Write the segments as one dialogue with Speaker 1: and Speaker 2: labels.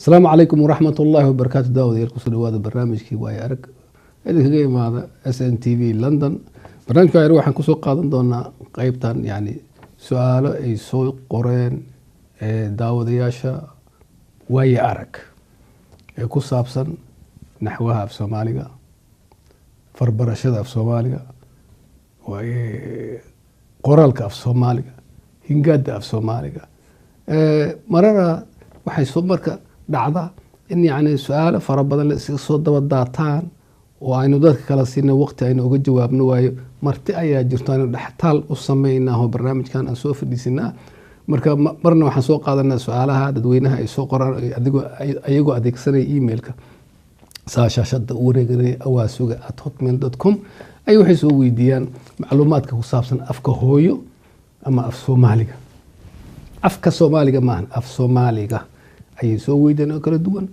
Speaker 1: السلام عليكم ورحمة الله وبركاته. داود يركض هذا برنامج كي واي أرك هذا كي هذا SNTV لندن. برنامج كي يروح عن كسوق قادم دونا قيبتان يعني سؤال أي سوق قرين داود ياشا واي أرك كوسابسن نحوها في سوماليا فربرشة في سوماليا وقرالك في سوماليا هنقاد في سوماليا مرة waxay soo marka dhacda in yani su'aalo fara badan la iska soo daba daataan oo aynu dadka kala siinay waqti aynu uga jawaabno waayo marti ayaa jirto aynu dhaxtaal u sameynaa barnaamijkan aan soo fadhiisinaa marka marna waxaan soo qaadanaa su'aalaha dadweynaha ay soo qoraan ayagoo adeegsanaya emailka saashashada u wareeganaya awasuga@hotmail.com ay waxay soo weydiiyaan macluumaadka ku saabsan afka hooyo ama af Soomaaliga afka Soomaaliga maahan af Soomaaliga ay soo weydeen oo kala duwan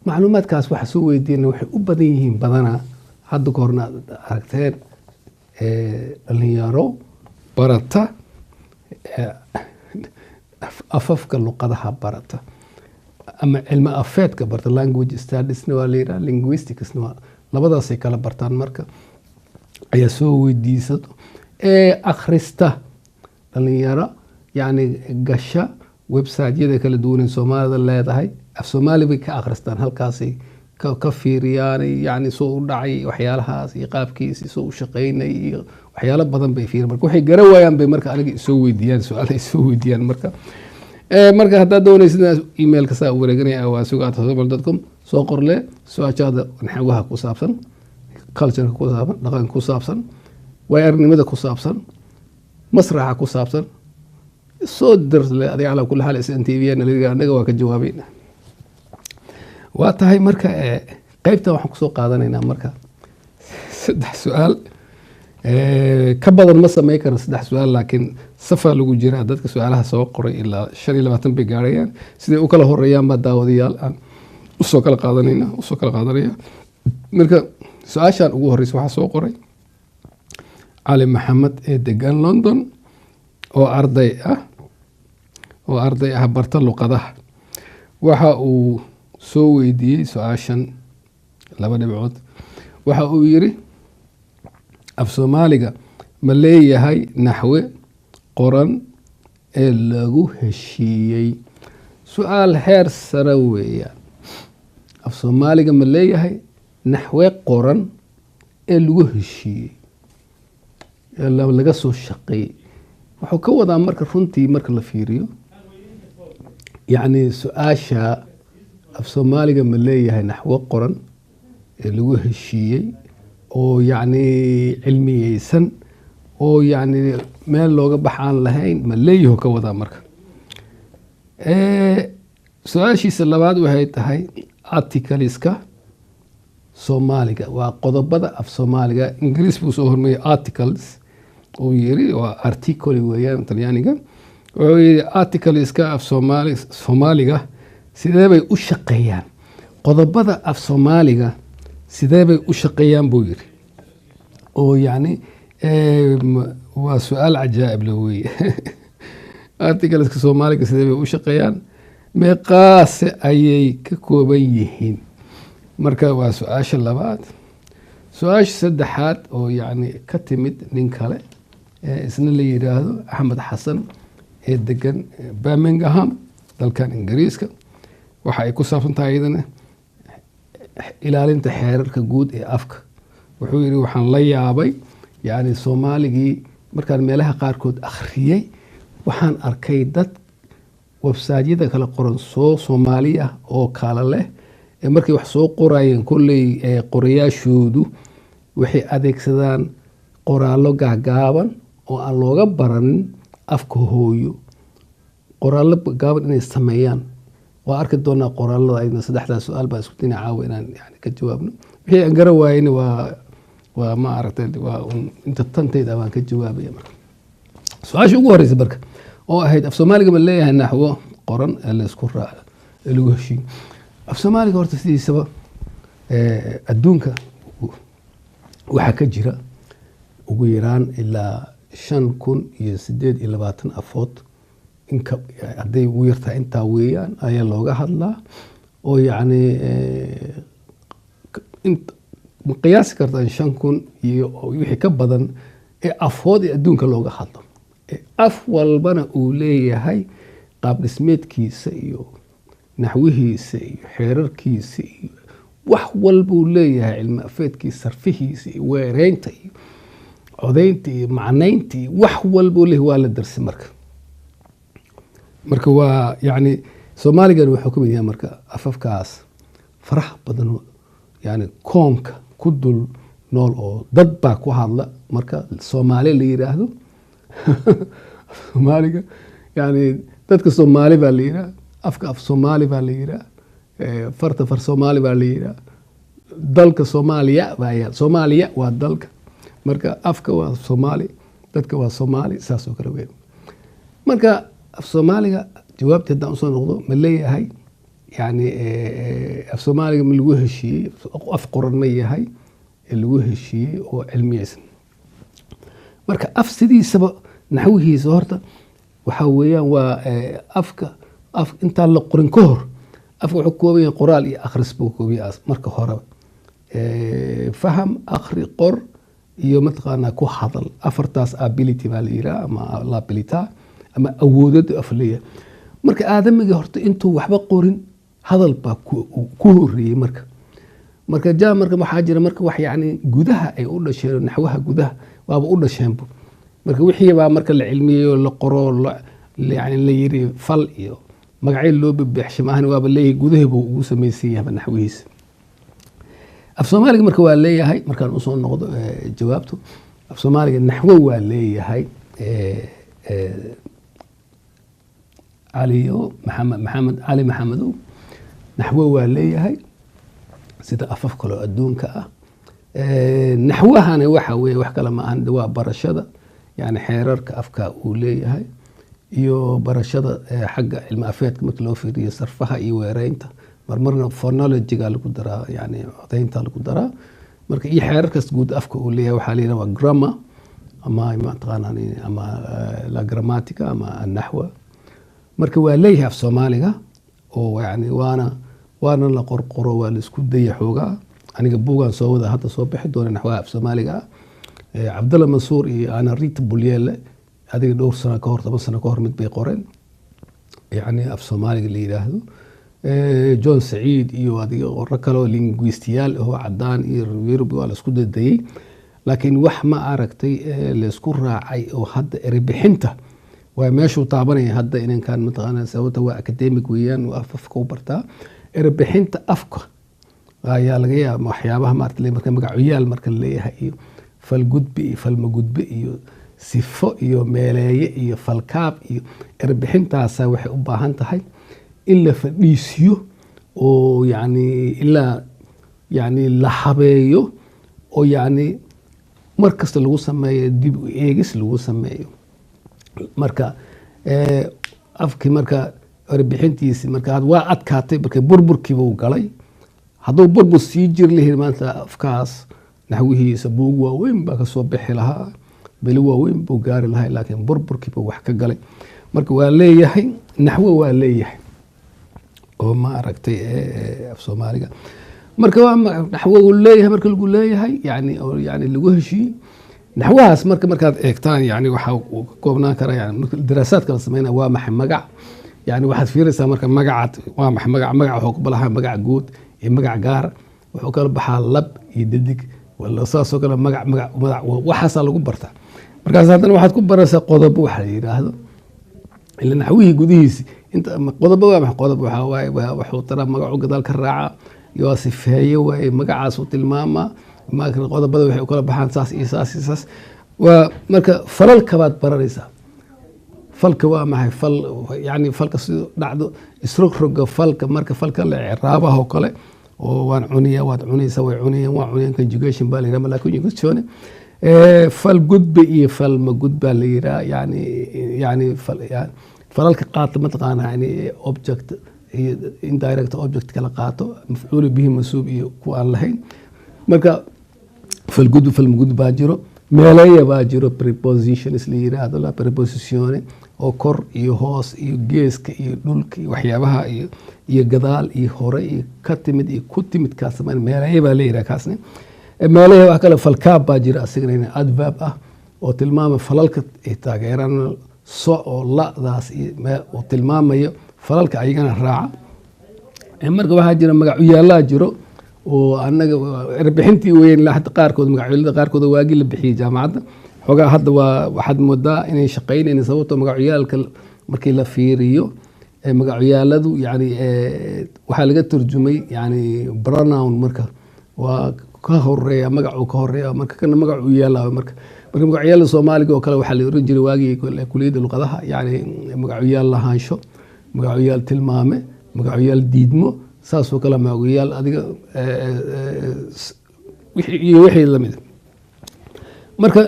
Speaker 1: macluumaadkaas waxa soo weydeen waxay u badan yihiin badana hadda koorna aragteen dhalinyaro barata afafka luqadaha barata ama cilmi afeedka barta language studies waa leeyahay linguistics labadaas ay kala bartaan marka ayaa soo weydiisado akhrista dhalinyaro يعني قشة ويب سايت يدا كلا دون سومالي leedahay af Soomaali bay ka akhristaan halkaasi ka fiiriyaan yani soo dhacay waxyaalahaas iyo qaabkiisa soo shaqeynay iyo waxyaalo badan bay fiiriyaan marka waxay garawayaan bay marka aniga soo weydiiyaan su'aalo soo weydiiyaan marka hadda doonaysid emailka saa wareeganaya awasuga@hotmail.com soo qorle su'aashaada naxwaha ku saabsan culture ku saabsan dhaqan ku saabsan waayo-aragnimada ku saabsan masraxa ku saabsan soo dirle adiga ala kulli hal SNTV anaga waa ka jawaabayna waa tahay marka qaybta waxaan ku soo qaadanaynaa marka saddex su'aal ka badan ma sameey karo saddex su'aal laakiin safa lagu jira dadka su'aalaha soo qoray ilaa 25 bay gaarayaan sidee u kala horeeyaan ba daawadayaal aan u soo kala qaadanaya marka su'aashan ugu horeysa waxa soo qoray Ali Maxamed ee degan London oo arday ah barta luqadaha waxa uu soo weydiiyay su'aashan laba dhibcood waxa uu yiri af Soomaaliga ma leeyahay naxwe qoran ee lagu heshiiyay su'aal heer sare weeyaan af Soomaaliga ma leeyahay naxwe qoran ee lagu heshiiyay laga soo shaqeeyay wuxuu ka wadaa marka runtii marka la fiiriyo يعني سؤاشا af Soomaaliga ma leeyahay naxwo qoran ee lagu heshiiyay oo yani cilmiyeysan oo yani meel looga baxaan lahayn ma leeyahay ka wada marka su'aashiisa labaad waxay tahay articleska Soomaaliga waa qodobada af Soomaaliga Ingiriis buu soo hormariyay articles oo yiri waa article weeyaan Talyaaniga oo articleska af Soomaaliga sidee bay u shaqeeyaan qodobada af Soomaaliga sidee bay u shaqeeyaan buu yiri oo yani waa su'aal ajaa'ib leh weey articleska Soomaaliga sidee bay u shaqeeyaan meeqaas ayay ka kooban yihiin marka waa su'aasha labaad su'aasha saddexaad oo yani ka timid nin kale isna la yiraahdo Axmed Xasan ee degan Birmingham dalkan Ingiriiska waxa ay ku saabsan tahay idana ilaalinta xeerarka guud ee afka wuxuu yiri waxaan la yaabay yani Soomaaligii markaan meelaha qaarkood akhriyay waxaan arkay dad website-yada kala qoran Soomaaliya oo kala leh markay wax soo qorayeen kulay qorayaashoodu waxay adeegsadaan qoraallo gaagaaban oo aan looga baranin afka hooyo qoraallo gaaban inay sameeyaan waa arki doonaa qoraalada ayna saddexdaas su'aal baa isku dinacaawa inaan yani ka jawaabno wixii aan garan waayeen waa ma aragtay waa inta tantayda waan ka jawaabaya marka su'aasha ugu horeysa marka oo ahayd af Soomaaliga ma leeyahay naxwo qoran ee la isku raaco ee lagu heshiiyo af Soomaaliga horta sidiisaba adduunka waxa ka jira ugu yaraan ilaa 5,820 afood inka hadday ugu yartahay intaa weeyaan ayaa looga hadlaa oo yacni ma qiyaasi kartaan 5,000 iyo wixii ka badan ee afood ee adduunka looga hadlo. Af walbana uu leeyahay qaab dhismeedkiisa iyo naxwihiisa iyo xeerarkiisa iyo wax walba uu leeyahay cilmi afeedkiisa, sarfihiisa iyo weereynta iyo codaynta iyo macnaynta iyo wax walba uu leeyahay waa la darsay marka waa yacni Soomaaligan wuxuu ka mid yahay marka afafkaas faraha badan yani koonka ku dul nool oo dad baa ku hadla marka Soomaali la yiraahdo Soomaaliga yani dadka Soomaali baa la yiraahdaa afka af Soomaali baa la yiraahdaa farta far Soomaali baa la yiraahdaa dalka Soomaaliya waa dalka marka afka waa Soomaali dadka waa Soomaali saas oo kale weyn marka af Soomaaliga jawaabta hadaan soo noqdo ma leeyahay yani af Soomaaliga ma lagu heshiiyey af qoran ma yahay lagu heshiiyey oo cilmiyeysan marka af sidiisaba naxwihiisa horta waxa weeyaan waa afka inta la qorin ka hor afka wuxuu kooban yahay qoraal iyo akhris buu kooban yahay marka hore faham akhri qor iyo mataqaanaa ku hadal afartaas ability baa la yiraahdaa ama ability ama awoodada afliya marka aadamiga horta intuu waxba qorin hadal baa ku horeeyay marka jaa marka waxa jira marka wax yani gudaha ay u dhasheen naxwaha gudaha waaba u dhasheen marka wixii baa marka la cilmiyeeyo la qoro yani la yiri fal iyo magacay loo bixishay maahan waaba leeyahay gudaha buu ugu sameeyay yahay naxwihiisa af Soomaaliga marka waa leeyahay markaan u soo noqdo jawaabtu af Soomaaliga naxwo waa leeyahay علي محمد نحوه waa sida afaf kale adduunka naxwahana waxa weeye wax kale ma ahan waa barashada yani xeerarka afka uu leeyahay iyo barashada xagga cilmi afeedka marka loo fiiriyo sarfaha iyo weereynta marmarna phonology-ga lagu daraa yani codaynta lagu daraa marka iyo xeerarkaas guud afka uu leeyahay waxa la yiraahdaa grammar ama ama la grammatica ama naxwa marka waa leeyahay af Soomaaliga oo yani waana la qorqoro waa la isku dayay xoogaa aniga buugan soo wada hadda soo bixi doona naxwaha af Soomaaliga Cabdalla Mansuur iyo ana Rita Bulyele adiga dhowr sano ka hor 10 sano ka hor mid bay qoreen yani af Soomaaliga la yiraahdo John Saeed iyo adiga qorro kale oo linguistiyaal oo cadaan iyo Yurub waa la isku dayay laakiin wax ma aragtay la isku raacay oo hadda erebixinta waa meeshuu taabanaya hadda inankan mataqaanaa sababta waa academic weeyaan oo afka u bartaa erebixinta afka ayaa laga yaabaa waxyaabaha maartay marka magacayaal marka leeyahay iyo fal gudbi iyo fal magudbi iyo sifo iyo meeleeye iyo falkaab iyo erebixintaas waxay u baahan tahay in la fadhiisiyo oo yani ilaa yani la habeeyo oo yani markasta lagu sameeyo dib u eegis lagu sameeyo marka afki marka erebixintiisi marka waa adkaatay marka burburkiiba uu galay hadduu burbur sii jir lahayn maanta afkaas naxwihiisa buug waaweyn baa ka soo bixi lahaa beli waaweyn buu gaari lahaa laakiin burburkiiba wax ka galay marka waa leeyahay naxwo waa leeyahay oo ma aragtay af Soomaaliga marka waa naxwo uu leeyahay marka lagu leeyahay yani lagu heshiiyey naxwahaas markaad eegtaan yani waxa uu ka koobnaan kara yani daraasaad kala sameynaa waa maxay magac yani waxaad fiiraysaa marka magacaad waa maxay magac wuxuu ka balaha magac guud iyo magac gaar wuxuu kala baxaa lab iyo dadig wala saasoo kale magac waxaas lagu bartaa markaas haddana waxaad ku baraysaa qodob waxa la yiraahdo ila naxwihii gudihiisa inta qodob waa maxay qodob waxa waaye wuxuu tara magacu gadaal ka raaca iyo sifeeyo way magacaas u tilmaama marka qodobada waxay kala baxaan saas iyo saas waa marka falalka baad baranaysaa falka waa maxay fal yani falka sidoo dhacdo isrogroga falka marka falka la ciraabaha oo kale oo waan cuniya waad cunaysaa way cunayaan waa cunayaan conjugation baa la yiraahdaa laakiin conjugation fal gudbi iyo fal ma gudba la yiraahdaa yani falalka qaata mataqaana yani object iyo indirect object kala qaato mafcuul bihi masuub iyo ku aan lahayn marka fal gudbi fal ma gudba jiro meeleeya baa jiro prepositions la yiraahdo la preposizione oo kor iyo hoos iyo geeska iyo dhulka iyo waxyaabaha iyo gadaal iyo hore iyo ka timid iyo ku timid kaas meeleeya baa la yiraahdaa kaasna meeleeya wax kale falkaab baa jira asigana adverb ah oo tilmaama falalka ay taageeraan oo la'daas oo tilmaamayo falalka ayagana raaca marka waxaa jira magacyaalaa jiro oo anaga erbixintii weyn la hadda qaarkood magacyaalada qaarkood waagi la bixiyay jaamacadda xogaa hadda waxaad moodaa inay shaqeynayeen sababtoo magacyaalka markii la fiiriyo magacyaaladu yani waxaa laga turjumay yani pronoun marka waa ka horeeya magacu ka horeeya marka kana magacu yaala marka magacyaalada Soomaaliga oo kale waxaa la oran jiray waagi kuliyada luqadaha yani magacyaal lahaansho magacyaal tilmaame magacyaal diidmo saasoo kale magacyaal adiga wixii la mid marka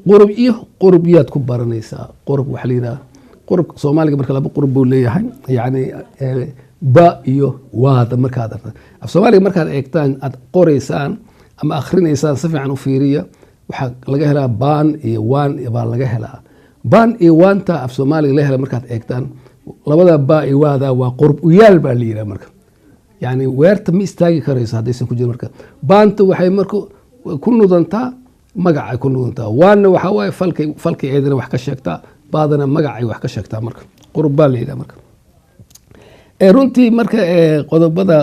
Speaker 1: qurub iyo qurbiyaad ku baranaysaa qurub waxa la yiraahdaa qurub Soomaaliga marka laba qurub uu leeyahay yani ba iyo waada markaad aragto af Soomaaliga markaad eegtaan aad qoraysaan ama akhrineysaan si fiican u fiiriya waxa laga helaa baan iyo waan baa laga helaa baan iyo waanta af Soomaaliga la helaa markaad eegtaan labada ba iyo waada waa qurb u yaal baa la yiraahdaa marka yani weerta ma istaagi karayso hadaysan ku jirin marka baanta waxay marka ku nudantaa magaca ku nudantaa waana waxa way falkay eedana wax ka sheegtaa baadana magacay wax ka sheegtaa marka qurb baa la yiraahdaa marka runtii marka qodobada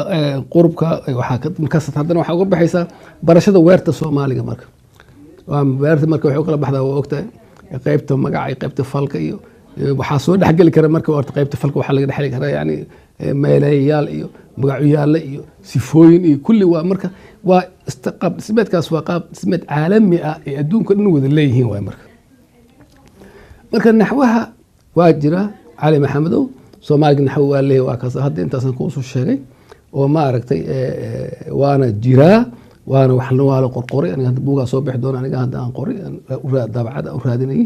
Speaker 1: qurubka waxaa haddana waxaa uga baxaysaa barashada weerta Soomaaliga marka weerta marka waxay u kala baxdaa waa ogtahay qaybta magaca qaybta falka iyo waxaa soo dhaxgali kara marka horta qaybta falka waxaa laga dhaxli karaa yani meelayaal iyo magacyaal iyo sifooyin iyo kulli waa marka waa qaab dhismeedkaas waa qaab dhismeed caalami ah ee adduunka dhan wada leeyihiin waay marka naxwaha waa jira Cali Maxamedow Soomaaliga naxwo waa leeyahay waa kaas hadda intaasan ku soo sheegay oo ma aragtay waana jiraa waana wax la wada qorqoray aniga hadda buuga soo bixi doona aniga hadda aan qoray daabacada u raadinay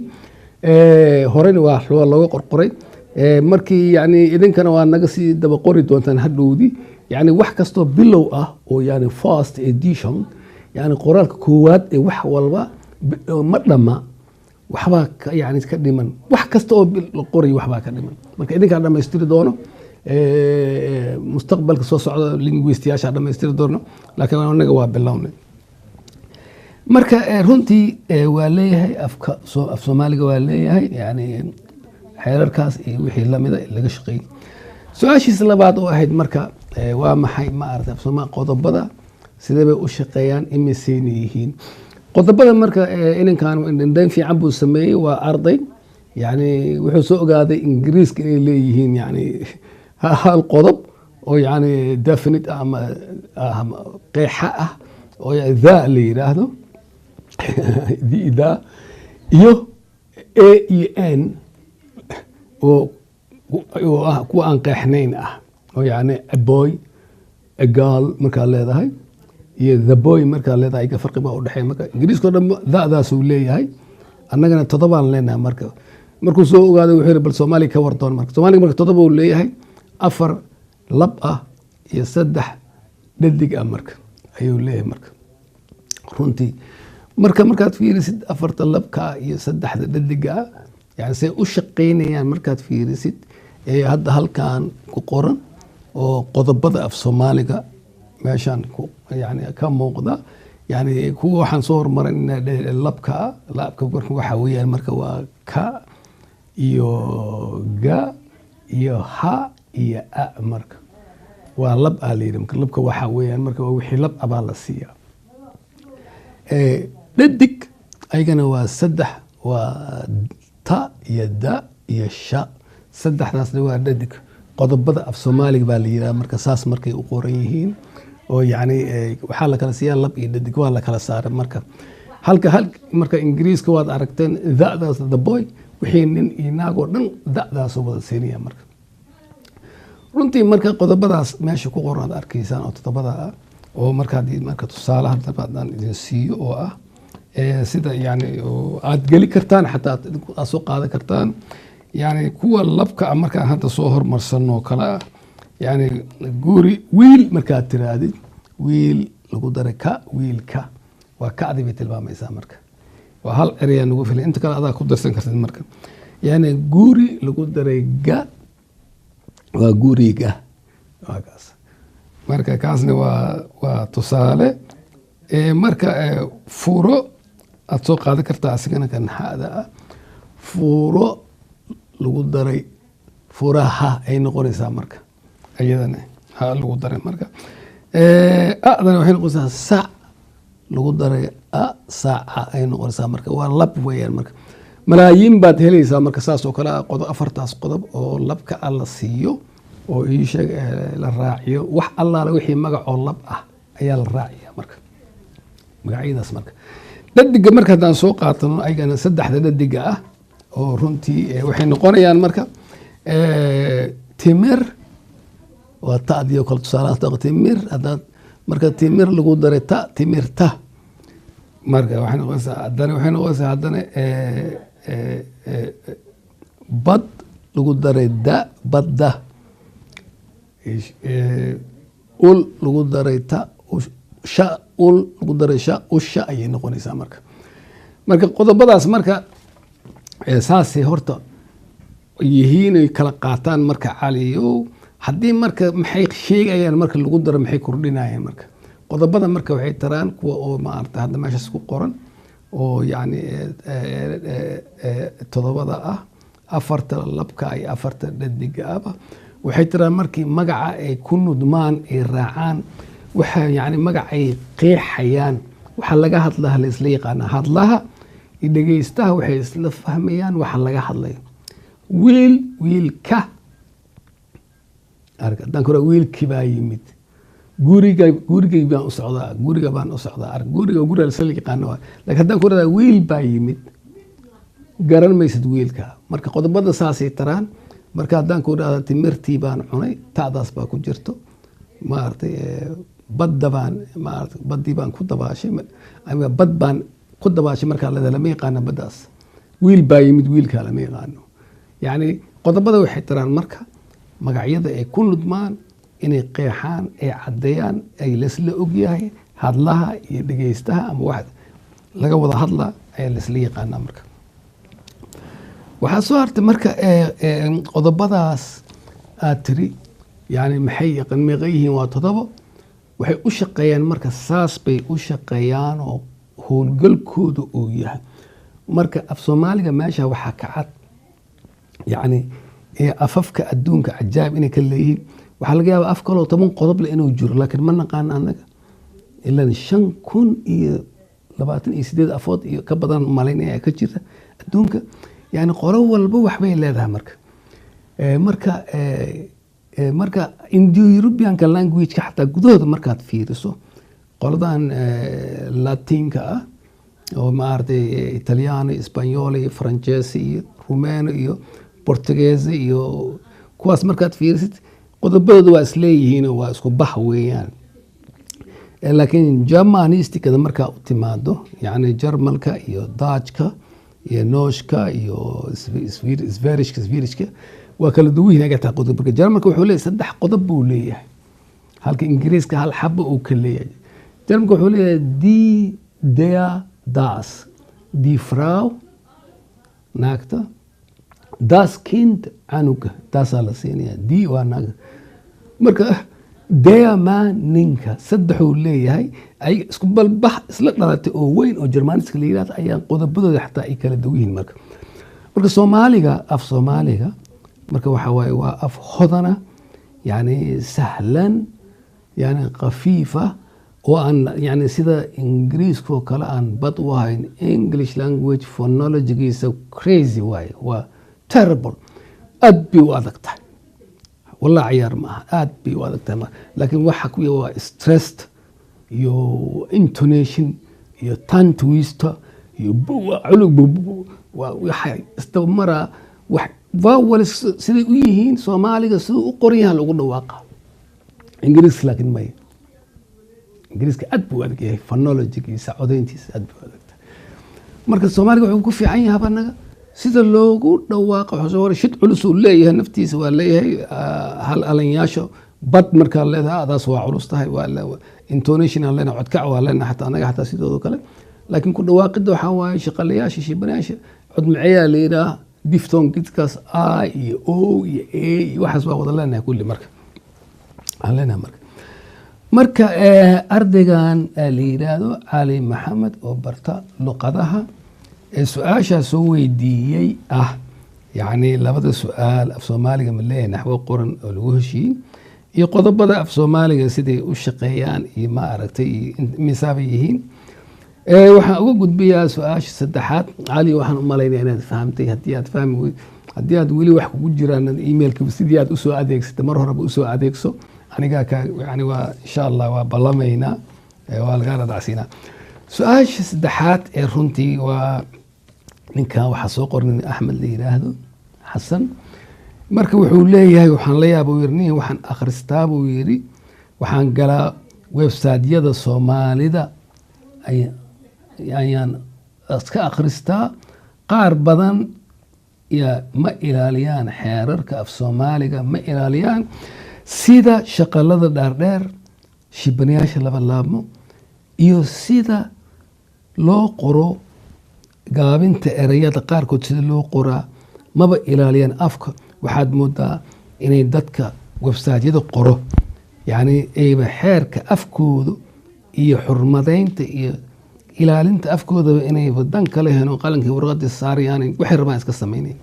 Speaker 1: horena waa looga qorqoray markii yani idinkana waa naga sii daba qori doontaan hadhowdi yani wax kasto bilow ah oo yani first edition yani qoraalka koowaad ee wax walba ma dhama waxba yani ka dhiman wax kasta oo qori waxba ka dhiman marka idinka dhameystiri doono mustaqbalka soo socda linguistiyaasha dhameystiri doono laakiin anaga waa bilownay marka runtii waa leeyahay af Soomaaliga waa leeyahay yani xeerarkaas iyo wixii la mid ah laga shaqeeyay su'aashiisa labaad oo ahayd marka waa maxay ma aragtay Soomaaliga qodobada sidee bay u shaqeeyaan imiseen yihiin qodobada marka inankan indhayn fiican buu sameeyay waa arday yani wuxuu soo ogaaday Ingiriiska inay leeyihiin yani hal qodob oo yani definite ama qeexa ah oo daa la yiraahdo ذا iyo a iyo n oo ku aan qeexnayn ah oo yani a boy a girl marka leedahay iyo the boy marka leedahay ka farqi baa u dhaxay marka Ingiriiska dhan daadaas uu leeyahay annagana todobaan leenahay markuu soo ogaaday wuxuu bal Soomaaliga ka wardoon marka Soomaaliga marka todoba uu leeyahay afar lab ah iyo saddex dhadig ah marka ayuu leeyahay marka runtii markaad fiirisid afarta labka iyo saddexda dhadiga yani say u shaqeynayaan markaad fiirisid hadda halkan ku qoran oo qodobada af Soomaaliga meeshan yani ka muuqda yani kuwa waxaan soo hormarin labka waxa weeyaan marka waa ka iyo ga iyo ha iyo a marka waa lab aaliyay marka labka waxa weeyaan marka wixii lab abaa la siiyaa dhadig ayagana waa saddex waa ta iyo da iyo sha saddexdaasna waa dhadig qodobada af Soomaaliga baa la yiraahdaa marka saas markay u qoran yihiin oo yani waxa la kala siiyaa lab iyo dhadig waa la kala saaray marka halka marka Ingiriiska waad aragteen da'daas the boy wixii nin iyo naag oo dhan da'daas wada siinaya marka runtii marka qodobadaas meesha ku qoran arkaysaan oo todobada ah oo marka tusaalaha dabadaan idin siiyo oo ah sida yani aad gali kartaan xataa aad soo qaadan kartaan yani kuwa labka marka hadda soo hormarsan oo kala yani guri wiil markaad tiraadid wiil lagu daray ka wiilka waa kacdi bay tilmaamaysaa marka وهل أريان نقول في أنت كلا هذا كودر سنكرت المركب يعني جوري لقول درجة وجوري جا وكاس مركب كاسني وتصالة مركب فورو أتوقع هذا كرت أسكنه كان هذا فورو لقول دري فورها أي نقول إنسان مركب أيضا ها لقول دري مركب أقدر وحين قصة ساعة لقول دري ساعة أي نقول إنسان مركب واللب ويا المركب ملايين بعد هلي إنسان مركب ساس وكلا قد أفرتاس قطب أو لب كالله سيو أو يشق الراعي وح الله لو يحيي مجا أو لب أي الراعي مركب مقعيد أسمرك ددق مركب دان سوق عطنا أي كان سدح ددق أو رنتي وحين نقول يعني مركب تمر وتأدي وكل تصالات تمر هذا مركب تمر لقول دري تا تمر تا مركب وحين نقول عدنا وحين نقول عدنا بد لقول دري دا بد دا أول لقول دري تا شا أول لقول دري شا وشا أي نقول إنسان مركب قد بدأس مركب أساسي هرتا يهين كلاقاتان مركب عاليو haddii marka maxay sheegayaan marka lagu daro maxay kordhinayaan marka qodobada marka waxay taraan kuwa oo maarta hadda meeshaas ku qoran oo yaani todobada afarta labka ay afarta dhadiga waxay taraan markii magaca ay ku nudmaan ay raacaan waxa yaani magaca ay qeexayaan waxa laga hadlaha la isla yaqaan hadlaha dhageystaha waxay isla fahmayaan waxa laga hadlayo wiilka أرجع دانكورا ويل كبايمت guriga baan u socdaa guriga baan u socdaa guriga salki qaano laakiin daankورا wiil baayimid garan maysid wiilka marka qodobada saasay taraan marka daankورا timirtii baan cunay taadaas baa ku jirto maartay badda baan maartay badii baan ku dabaashay ama bad baan ku dabaashay marka la lama yaqaan badaas wiil baayimid wiilka lama yaqaano yani qodobada waxay taraan marka magacyada ay ku nudmaan inay qeexaan ay cadeeyaan ay la ogyahay hadlaha iyo dhageystaha ama wax laga wada hadla ay la yaqaanaa marka waxa soo hartay marka qodobadaas aad tiri yani maxay yaqaan meeqayhiin waa todobo waxay u shaqeeyaan marka saas bay u shaqeeyaan oo howlgalkoodu uu yahay marka af Soomaaliga meesha waxa ka cad yani afafka adduunka cajaab inay ka leeyihiin waxa laga yaabaa af kale oo 10 qodob la inuu jiro laakiin ma naqaan anaga ilaa 5,028 afood iyo ka badan malaynaya ka jirta adduunka yani qolo walba wax bay leedahay marka Indo-European language ka xataa gudahooda markaad fiiriso qoladan Latinka oo maartay Italiano, Isbaanyool, Faransiis iyo Rumeeno iyo Portuguese iyo kuwaas markaad fiirisid qodobadooda waa isleeyihiin waa isku bax weeyaan laakiin Germanistika marka u timaado yani Jarmalka iyo Dutchka iyo Nooshka iyo Swedishka waa kala duwan yahay taa qodobka Jarmalka wuxuu leeyahay 3 qodob buu leeyahay halka Ingiriiska hal xabo uu ka leeyahay Jarmalka wuxuu leeyahay die der das die Frau naagta das Kind anuga das la siinaya die waa naag marka der man ninka saddexuu leeyahay ay isku balbax isla dhalatay oo weyn oo Germaniska la yiraahdo ayaa qodobadooda xataa ay kala duwan yihiin marka Soomaaliga af Soomaaliga marka waxa waaye waa af hodana yani sahlan yani khafiifa oo aan yani sida Ingiriiska oo kale aan bad u ahayn English language phonology is so crazy way waa terrible aad bi u adagtahay والله عيار ما آد بيوادك تمام لكن واحد كوي stressed يو intonation يو tongue twister يو علو وحي استمر واحد فاول سيد ويهين سومالي سو قريها لو قلنا واقع إنجليز لكن ما إنجليز كأد بوادك فنولوجي كيساعدين تيس أد بوادك مركز سومالي وحكوا كوفي عينها بنا sida loogu dhawaaqo xusoo shid culus uu leeyahay naftiisa waa leeyahay hal alanyaasho bad marka leedahay adaas waa culus tahay waa intonation leena codkac waa leena xataa anaga xataa sidoo kale laakiin ku dhawaaqida waxaa waaye shaqalayaasha shibanayaasha cod maceeyaa la yidhaah difton gidkaas a iyo o iyo a iyo waxaas waa wada leenahay kulli marka aan leenahay marka ardaygan la yidhaahdo cali maxamed oo barta luqadaha su-aashaa soo weydiiyey yacni labada su-aal af soomaaliga ma leeyahay naxwo qoran oo lagu heshiiyey iyo qodobada af soomaaliga siday u shaqeeyaan iyo ma aragtay iyo misaabay yihiin waxaan uga gudbayaa su-aasha saddexaad cali waxaan u malaynaya inaad fahamtay haddii aad weli wax kugu jiraan emailka sidii aad usoo adeegsatay mar horeba usoo adeegso anigaa yani waa insha allah waa ballamaynaa waa lagaa radacsiinaa su-aasha saddexaad ee runtii waa ninkan waxaa soo qornin axmed la yidhaahdo xasan marka wuxuu leeyahay waxaan la yaaba yiri nin waxaan akhristaa buu yidhi waxaan galaa websiteyada soomaalida ayaan iska akhristaa qaar badan ma ilaaliyaan xeerarka af soomaaliga ma ilaaliyaan sida shaqalada dhaardheer shibanayaasha laba laabmo iyo sida loo qoro gaabinta ereyada qaarkood sida loo qoraa maba ilaaliyaan afka waxaad moodaa inay dadka websiteyada qoro yacni ayba xeerka afkooda iyo xurmadeynta iyo ilaalinta afkoodaba inay dan kale heen oo qalankii warqadii saarayaan waxay rabaan iska samaynayn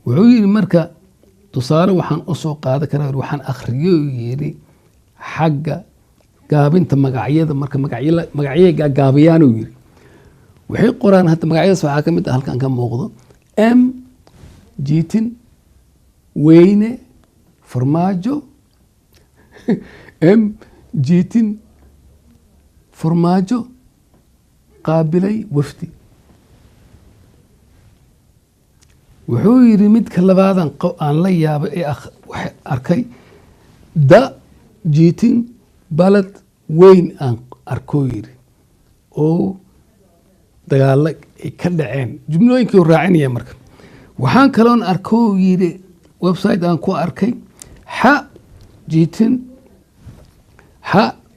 Speaker 1: wuxuu yidhi marka tusaale waxaan usoo qaadan karaa waxaan akhriyo yidhi xagga gaabinta magacyada marka magacyay gaabiyaan uu yidhi waxay qoraan hadda magacyadaas waxaa ka mid ah halkan ka muuqdo m jitin weyne farmaajo m jitin farmaajo qaabilay wafdi wuxuu yidhi midka labaadan aan la yaabay ee arkay da jitin balad weyn aan arkoo yidhi oo dagaalo ay ka dhaceen jumlooyinkii raacinaya marka waxaan kaloon arkoo yidhi website aan ku arkay xa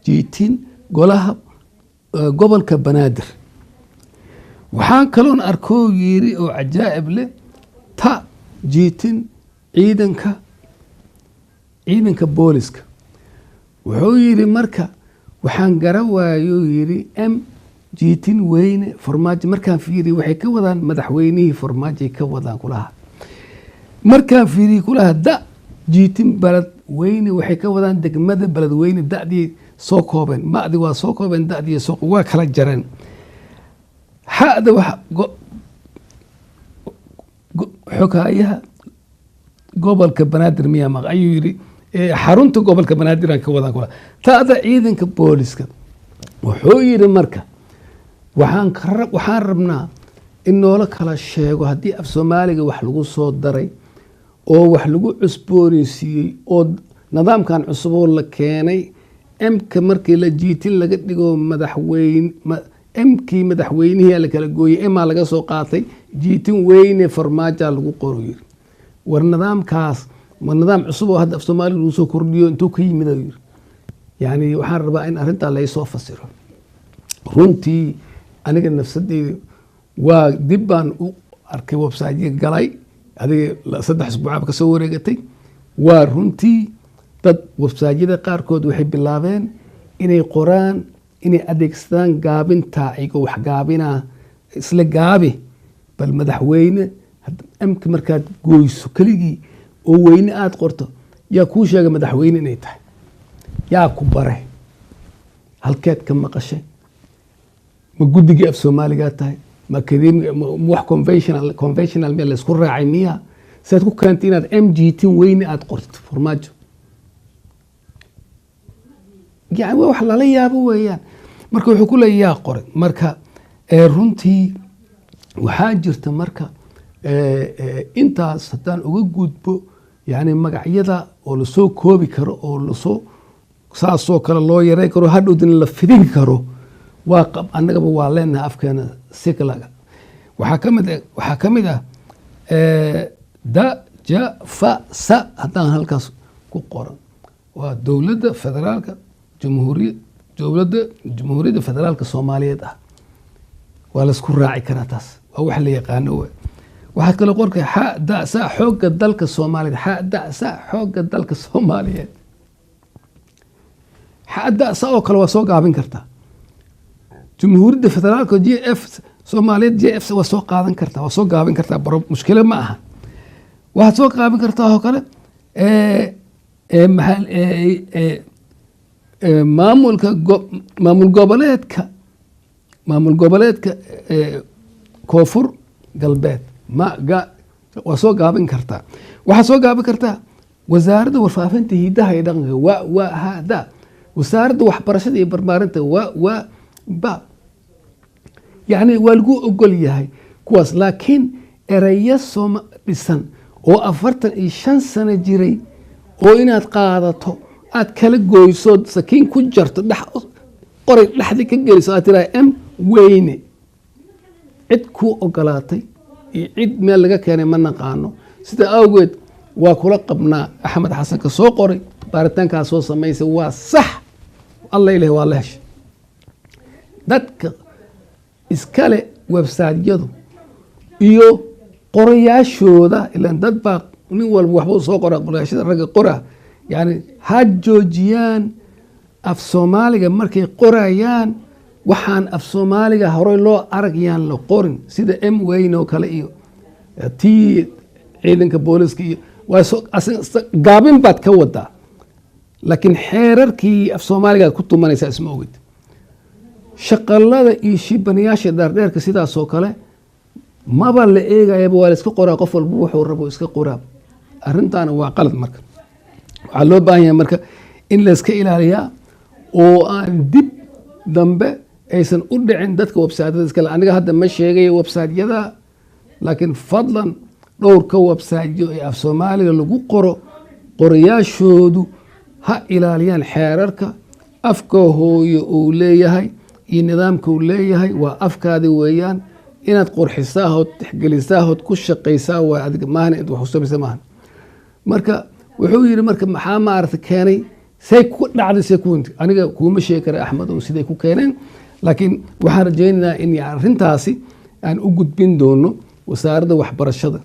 Speaker 1: jitin golaha gobolka banaadir waxaan kaloon arkoo yidhi oo cajaa'ib leh ta jitin ciidanka booliska wuxuu yidhi marka waxaan gara waayuu yidhi m jitin weyne farmaajo markaan fiiriye waxay ka wadaan madaxweynihii farmaajoay ka wadaan kulaha markaan fiiriye kulaha da jitin baled weyne waxay ka wadaan degmada beledweyne dadii soo koobeen madi waa soo koobeen dadii waa kala jareen xada xogaayaha gobolka banaadir miyaa maq ayuu yidhi xarunta gobolka banaadir aan ka wadaan kulaha taada ciidanka booliska wuxuu yidhi marka waxaan rabnaa in noola kala sheego haddii af soomaaliga wax lagu soo daray oo wax lagu cusbooneysiiyey oo nidaamkan cusuboo la keenay mka markii la jiitin laga dhigo mkii madaxweynihii la kala gooyey emaa laga soo qaatay jiitin weyne farmaaja lagu qoro yiri war nidaamkaas ma nidaam cusub oo hadda af soomaaliga lagu soo kordhiyo intuu ka yimid yiri yani waxaan rabaa in arrintaa laysoo fasiro runtii aniga nafsadeyda waa dib baan u arkay websiteyga galay adiga 3 usbuucaab ka soo wareegatay waa runtii dad websiteyada qaarkood waxay bilaabeen inay qoraan inay adeegsadaan gaabinta ayagoo wax gaabinaa isla gaabi bal madaxweyne amka markaad gooyso keligii oo weyne aad qorto yaa kuu sheega madaxweyne inay tahay yaa ku bare halkeed ka maqashay ma guddigii af soomaaligaa tahay ma wax conventional meel laysku raacay miyaa saad ku keentay inaad m jitin weyne aad qorto farmaajo yani waa wax lala yaabo weeyaan marka wuxuu ku leeya yaa qoray marka runtii waxaa jirta marka intaas haddaan uga gudbo yani magacyada oo lasoo koobi karo oo lasoo saasoo kale loo yaray karo hadhowdina la fidin karo waa qab annagaba waa leenahay afkeena siklaga waxaa ka mid ah da ja fa sa haddaan halkaas ku qoran waa dowladda federaalka dowladda jamhuuriyadda federaalka soomaaliyeed ah waa laisku raaci karaa taas waa wax la yaqaano we waxaad kale qorkay xa da'sa xoogga dalka soomaaliyeed xa da'sa xoogga dalka soomaaliyeed xa da'sa oo kale waa soo gaabin kartaa jamhuuriyadda federaalka JF soomaaliyeed JF waa soo qaadan kartaa waa soo gaabin kartaa mushkilo ma aha waxaad soo gaabin kartaa oo kale maamul goboleedka koonfur galbeed waa soo gaabin kartaa waxaad soo gaabin kartaa wasaaradda warfaafinta hidaha iyo dhaqanka waa hada wasaaradda waxbarashada iyo barbaarinta waa yani waa lagu ogol yahay kuwaas laakiin ereyo sooma dhisan oo 45 sano jiray oo inaad qaadato aad kala goyso sakiin ku jarto qoray dhaxdii ka geliso aad tiraahdo weyne cid ku ogolaatay iyo cid meel laga keenay ma naqaano sida awgeed waa kula qabnaa Axmed Xasan ka soo qoray baaritaankaas soo sameysay waa sax Allah ilaahay waa la heshay dadka iskale website-yadu iyo qorayaashooda ilaan dad baa nin walba waxbuu soo qoraa qorayaashada ragga qora yani ha joojiyaan af Soomaaliga markay qorayaan waxaan af Soomaaliga horey loo aragayaan la qorin sida weyne oo kale iyo tii ciidanka booliska iyo gaabin baad ka wadaa laakiin xeerarkii af Soomaaliga ku tumanaysa isma ogid shaqalada iyo shibanayaasha dhaardheerka sidaas oo kale maba la eegayaba waa la iska qoraa qof walba wuxuu rabo iska qoraa arrintaana waa qalad marka waxaa loo baahan yahay marka in la iska ilaaliyaa oo aan dib dambe aysan u dhicin dadka website-yada iskale aniga hadda ma sheegayo website-yada laakiin fadlan dhowrka website-yo ee af Soomaaliga lagu qoro qorayaashoodu ha ilaaliyaan xeerarka afka hooyo uu leeyahay iyo nidaamka uu leeyahay waa afkaadi weeyaan inaad qurxisaa hood tixgelisaa hood ku shaqaysaa waa adiga maahna inta wax u samaysa maahan marka wuxuu yiri marka maxaa maaragtay keenay say ku dhacday say ku aniga kuma sheegi kara Axmed oo siday ku keeneen laakiin waxaan rajaynayaa in arrintaasi aan u gudbin doono wasaaradda waxbarashada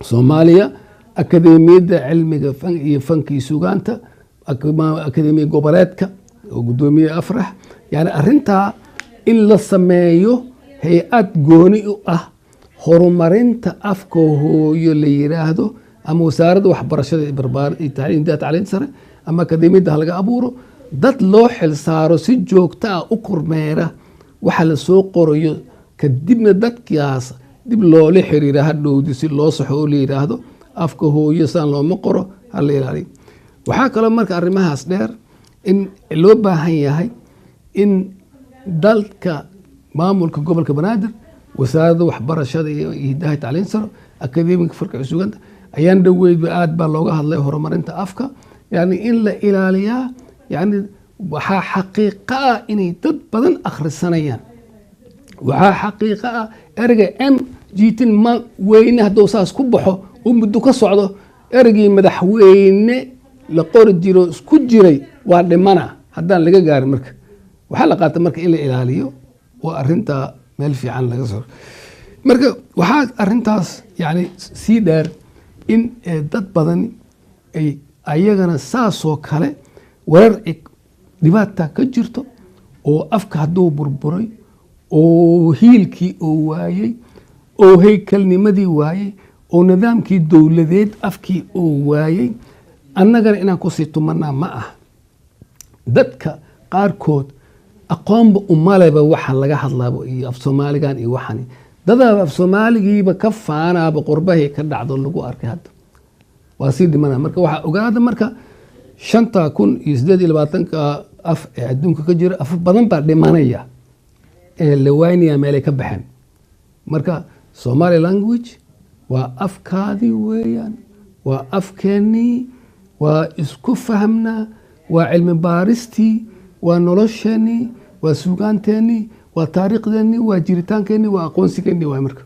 Speaker 1: Soomaaliya akademiyadda cilmiga iyo fanka iyo suugaanta akademiga goboleedka oo gudoomiye Afrax yani arrintaa in la sameeyo hay-ad gooni u ah horumarinta afka hooyo la yiraahdo ama wasaaradda waxbarashada iyo barbaarinta tacliin sare ama akademiyadda laga abuuro dad loo xil saaro si joogto ah u kormeera waxa la soo qorayo kadibna dadkaas dib loola xiriira hadhowdi si loo saxo oo la yiraahdo afka hooyo saan looma qoro hala ilaaliyo waxaa kaloo marka arrimahaas dheer in loo baahan yahay in dalka maamulka gobolka Banaadir wasaaradda waxbarashada iyo hidaha tacliin sare akademiga farka suganta ayaan dhaweyd aad baa looga hadlay horumarinta afka yani in la ilaaliyaa yani waxa xaqiiqo ah inay dad badan akhrisanayaan waxa xaqiiqo ah erga jiitin ma weyne hadduu saas ku baxo oo muddo ka socdo ergii madaxweyne la qori jiro isku jiray waa dhimana haddaan laga gaarin marka waxaa la qaatay marka in la ilaaliyo oo arrinta meel fiican laga soo marka waxaa arrintaas yani sii dheer in dad badan ay ayagana saasoo kale warar dhibaata ka jirto oo afka hadduu burburay oo hiilkii oo waayey oo haykalnimadii waayey oo nidaamkii dowladeed afkii oo waayey annagana inaan ku sii tumanaa ma ah dadka qaarkood aqoonba umaleba waxa laga hadlaabo iyo af Soomaaligan iyo waxani dadaba af Soomaaligiiba ka faanaaba qurbahay ka dhacdo lagu arkay hadda waa sii dhimana marka waxa ogaada marka 5,028 af ee adduunka ka jira af badan baa dhimanaya ee la waynaya meel ay ka baxeen marka Somali language waa afkaadi weeyaan waa afkeeni waa isku fahamna waa cilmi baaristii waa nolosheeni waa suugaanteeni waa taariikhdeeni waa jiritaankeeni waa aqoonsigeeni waa marka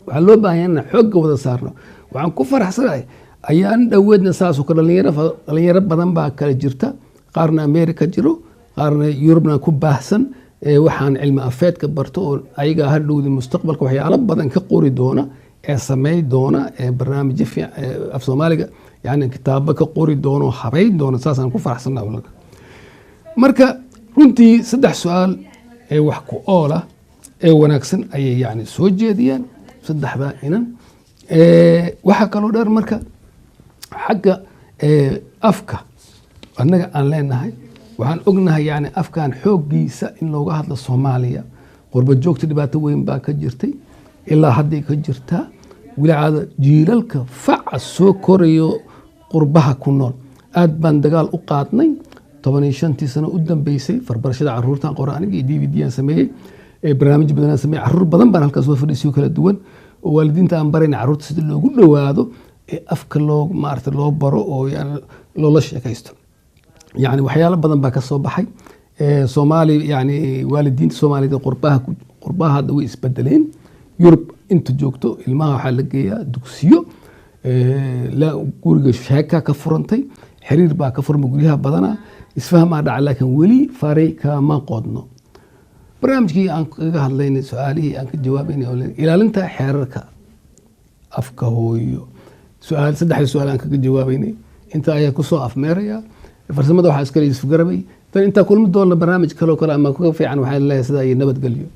Speaker 1: waxa loo baahan yahay xoog wada saarno waxaan ku faraxsanahay ayaan dhaweedna saas oo dhalinyaro badan baa kala jirta qaarna America jiro qaarna Yurubna ku baahsan waxaan cilmi afeedka barto oo ayaga hadhowdi mustaqbalka waxyaalo badan ka qori doona ee sameey doona ee barnaamijyo af Soomaaliga yani kitaabo ka qori doona habeyn doona saasaan ku faraxsanahay marka runtii saddex su'aal ee wax ku oola ee wanaagsan ayay yani soo jeediyeen saddexda inan waxa kaloo dheer marka xagga afka annaga aan leenahay waxaan ognahay yani afkaan xooggiisa in looga hadlo Soomaaliya qurba joogta dhibaato weyn baa ka jirtay ilaa hadda ka jirta wilaacada jiilalka faca soo korayo qurbaha ku nool aad baan dagaal u qaadnay 15 sano u dambeysay farbarashada caruurta quraaniga iyo DVD aan sameeyay barnaamij badan aan sameeyay caruur badan baan halkaas soo fadhiisiyo kala duwan oo waalidiinta aan barayna caruurta sida loogu dhawaado afka loo maarta loo baro oo yani loola sheekaysto يعني وحياله بدن baa ka soo baxay Soomaali yani waalidiinta Soomaalida qurbaha hadda way isbedeleen Yurub inta joogto ilmaha waxa la geeyaa dugsiyo la guriga sheeka ka furantay xiriir baa ka furmay guriyaha badana isfahmaa dhaca laakiin wali faray kama qodno barnaamijkii aan kaga hadlaynay su'aalihii aan ka jawaabaynay oo ilaalinta xeerarka afka hooyo saddex su'aal aan kaga jawaabaynay inta ayaa ku soo afmeeraya farsamada waxa iska leeyahay isgarabay tan inta kulmi doona barnaamij kale ama ku fiican waxa la leeyahay sida ay nabad galiyo